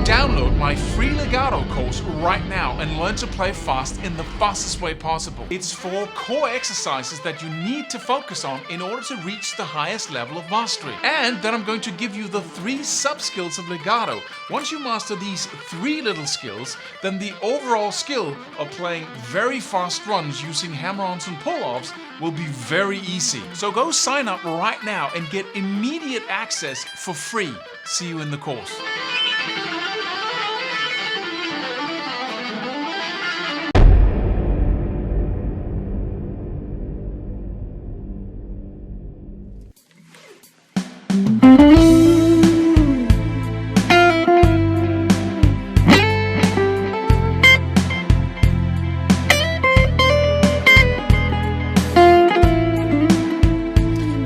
download my free legato course right now and learn to play fast in the fastest way possible. It's 4 core exercises that you need to focus on in order to reach the highest level of mastery. And then I'm going to give you the 3 sub-skills of legato. Once you master these 3 little skills, then the overall skill of playing very fast runs using hammer-ons and pull-offs will be very easy. So go sign up right now and get immediate access for free. See you in the course.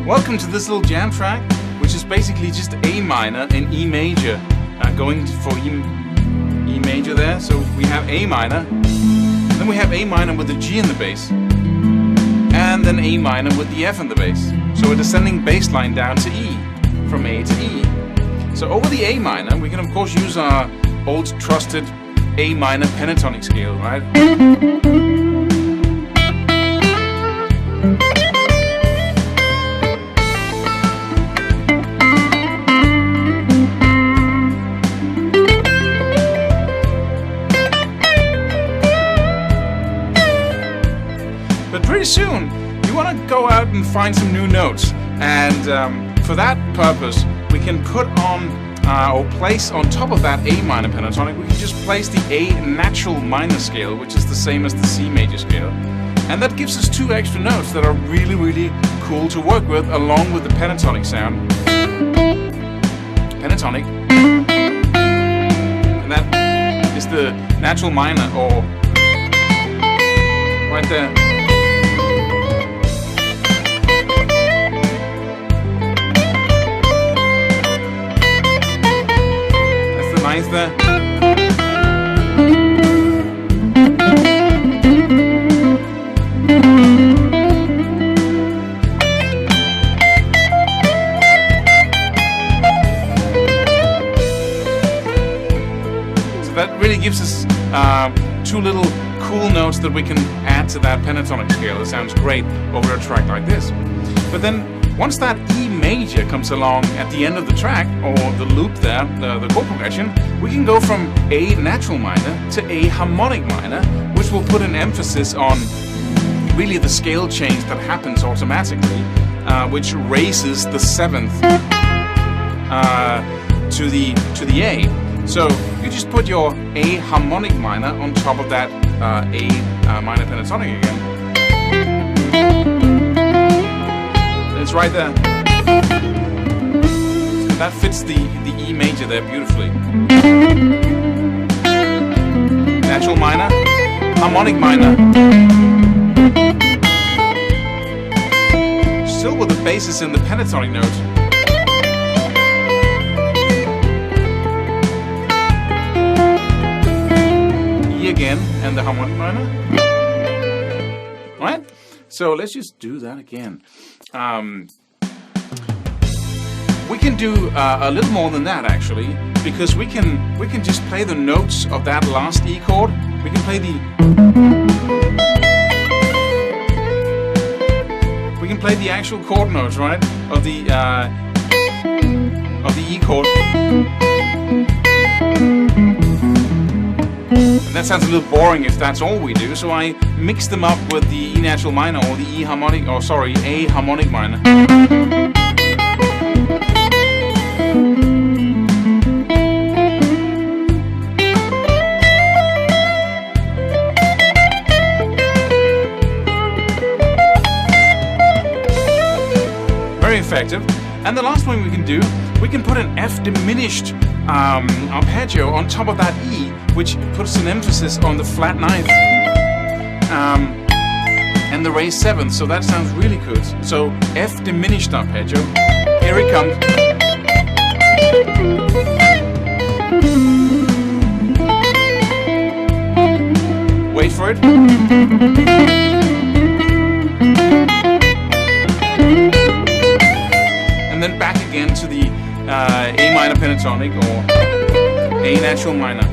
Welcome to this little jam track, which is basically just A minor and E major, going for E major there. So we have A minor, then we have A minor with the G in the bass, and then A minor with the F in the bass. So a descending bass line down to E, from A to E. So over the A minor, we can of course use our old trusted A minor pentatonic scale, right? Pretty soon, you want to go out and find some new notes, and for that purpose, we can put on or place on top of that A minor pentatonic, we can just place the A natural minor scale, which is the same as the C major scale, and that gives us 2 extra notes that are really, really cool to work with, along with the pentatonic sound. Pentatonic, and that is the natural minor, or right there. Ninth there. So that really gives us 2 little cool notes that we can add to that pentatonic scale. It sounds great over a track like this. But then once that E major comes along at the end of the track, or the loop there, the chord progression, we can go from A natural minor to A harmonic minor, which will put an emphasis on really the scale change that happens automatically, which raises the 7th to the A. So you just put your A harmonic minor on top of that A minor pentatonic again. It's right there. That fits the E major there beautifully. Natural minor, harmonic minor. Still with the basis in the pentatonic note. E again, and the harmonic minor. Right? So let's just do that again. We can do a little more than that actually, because we can just play the notes of that last E chord. We can play the actual chord notes, right, of the E chord. And that sounds a little boring if that's all we do, so I mix them up with the E natural minor, or the E harmonic, or sorry, A harmonic minor. Very effective. And the last one we can do, we can put an F diminished arpeggio on top of that E, which puts an emphasis on the flat 9th and the raised 7th, so that sounds really good. So F diminished arpeggio, here it comes. Wait for it. And then back again to the A minor pentatonic, or A A natural minor.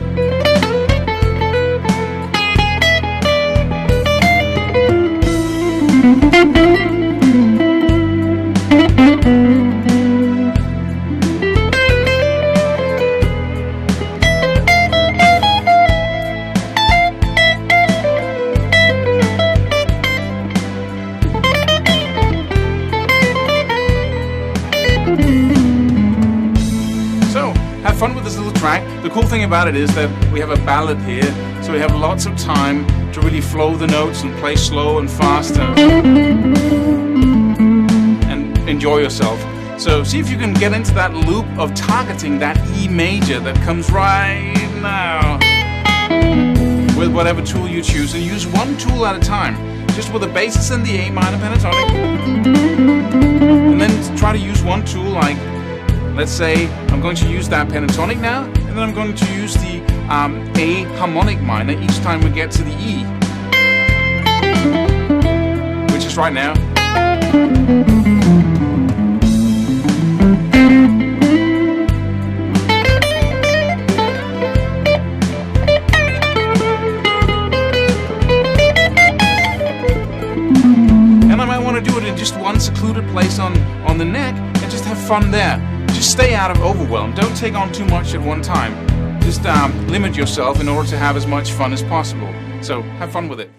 Have fun with this little track. The cool thing about it is that we have a ballad here, so we have lots of time to really flow the notes and play slow and fast and enjoy yourself. So see if you can get into that loop of targeting that E major that comes right now with whatever tool you choose, and use one tool at a time, just with the basis and the A minor pentatonic, and then try to use one tool. Like, let's say I'm going to use that pentatonic now, and then I'm going to use the A harmonic minor each time we get to the E, which is right now. And I might want to do it in just one secluded place on the neck and just have fun there. Just stay out of overwhelm. Don't take on too much at one time. Just limit yourself in order to have as much fun as possible. So have fun with it.